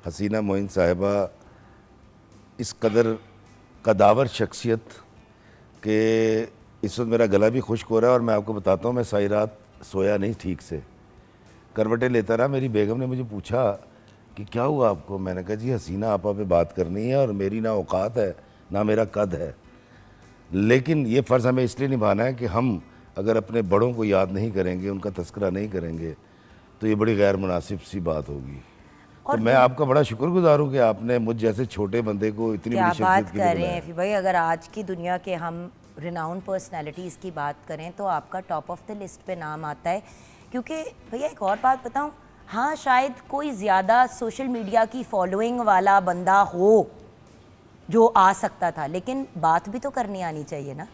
हसीना मोइन साहिबा इस कदर कदावर शख्सियत कि इस वक्त मेरा गला भी खुश्क हो रहा है और मैं आपको बताता हूँ मैं सारी रात सोया नहीं ठीक से, करवटें लेता रहा। मेरी बेगम ने मुझे पूछा कि क्या हुआ आपको, मैंने कहा जी हसीना आपा पे बात करनी है और मेरी ना औकात है ना मेरा कद है, लेकिन ये फ़र्ज़ हमें इसलिए निभाना है कि हम अगर अपने बड़ों को याद नहीं करेंगे, उनका तस्करा नहीं करेंगे तो ये बड़ी गैर मुनासिब सी बात होगी। तो और मैं आपका बड़ा शुक्रगुजार हूँ कि आपने मुझ जैसे छोटे बंदे को इतनी क्या बड़ी बात शख्सियत के लिए कर रहे हैं बुलाया। फिर भाई, अगर आज की दुनिया के हम रिनाउंड पर्सनालिटीज़ की बात करें तो आपका टॉप ऑफ द लिस्ट पे नाम आता है। क्योंकि भैया एक और बात बताऊं, हाँ शायद कोई ज़्यादा सोशल मीडिया की फॉलोइंग वाला बंदा हो जो आ सकता था, लेकिन बात भी तो करनी आनी चाहिए ना।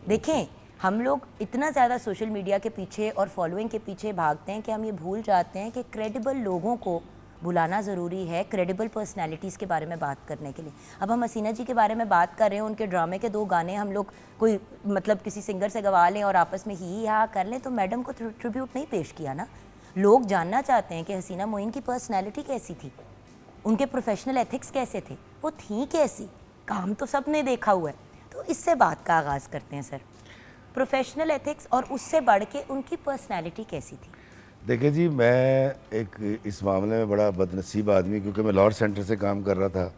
देखें, हम लोग इतना ज़्यादा सोशल मीडिया के पीछे और फॉलोइंग के पीछे भागते हैं कि हम ये भूल जाते हैं कि क्रेडिबल लोगों को बुलाना ज़रूरी है क्रेडिबल पर्सनालिटीज़ के बारे में बात करने के लिए। अब हम हसीना जी के बारे में बात कर रहे हैं, उनके ड्रामे के 2 गाने हम लोग कोई मतलब किसी सिंगर से गवा लें और आपस में ही हा कर लें तो मैडम को ट्रिब्यूट नहीं पेश किया ना। लोग जानना चाहते हैं कि हसीना मोइन की पर्सनैलिटी कैसी थी, उनके प्रोफेशनल एथिक्स कैसे थे, वो थी कैसी। काम तो सब ने देखा हुआ है, तो इससे बात का आगाज़ करते हैं सर। प्रोफेशनल एथिक्स और उससे बढ़ के उनकी पर्सनैलिटी कैसी थी? देखिए जी, मैं एक इस मामले में बड़ा बदनसीब आदमी, क्योंकि मैं लाहौर सेंटर से काम कर रहा था,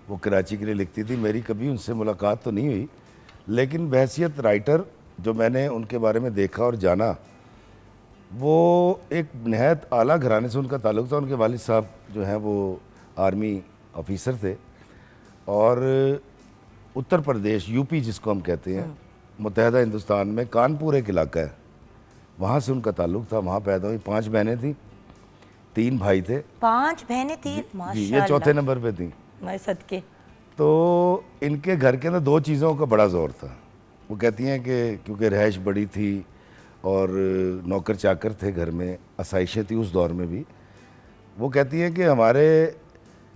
वो कराची के लिए लिखती थी, मेरी कभी उनसे मुलाकात तो नहीं हुई, लेकिन बहैसियत राइटर जो मैंने उनके बारे में देखा और जाना, वो एक नहायत आला घराने से उनका ताल्लुक़ था। उनके वालिद साहब जो हैं वो आर्मी ऑफिसर थे और उत्तर प्रदेश यूपी जिसको हम कहते हैं मुत्तहदा हिंदुस्तान में कानपुर एक इलाका है, वहाँ से उनका ताल्लुक़ था। वहाँ पैदा हुई, 5 बहनें थी, 3 भाई थे। 5 बहनें थी, जी, माशाल्लाह। ये चौथे नंबर पे थी। मैं सदके। तो इनके घर के अंदर 2 चीज़ों का बड़ा ज़ोर था। वो कहती हैं कि क्योंकि रहाइश बड़ी थी और नौकर चाकर थे घर में, आसाइशें थी उस दौर में भी। वो कहती हैं कि हमारे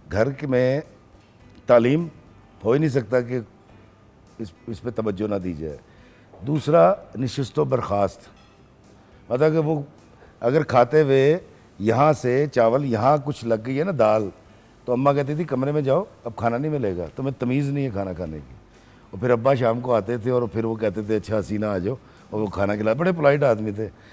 घर में तालीम हो ही नहीं सकता कि इस पे तवज्जो ना दी जाए। दूसरा, नशिस्त व बर्खास्त, मतलब कि वो अगर खाते हुए यहाँ से चावल यहाँ कुछ लग गई है ना दाल, तो अम्मा कहती थी कमरे में जाओ अब खाना नहीं मिलेगा, तुम्हें तमीज़ नहीं है खाना खाने की। और फिर अब्बा शाम को आते थे और फिर वो कहते थे अच्छा हसीना आ जाओ, और वो खाना खिला। बड़े पोलाइट आदमी थे।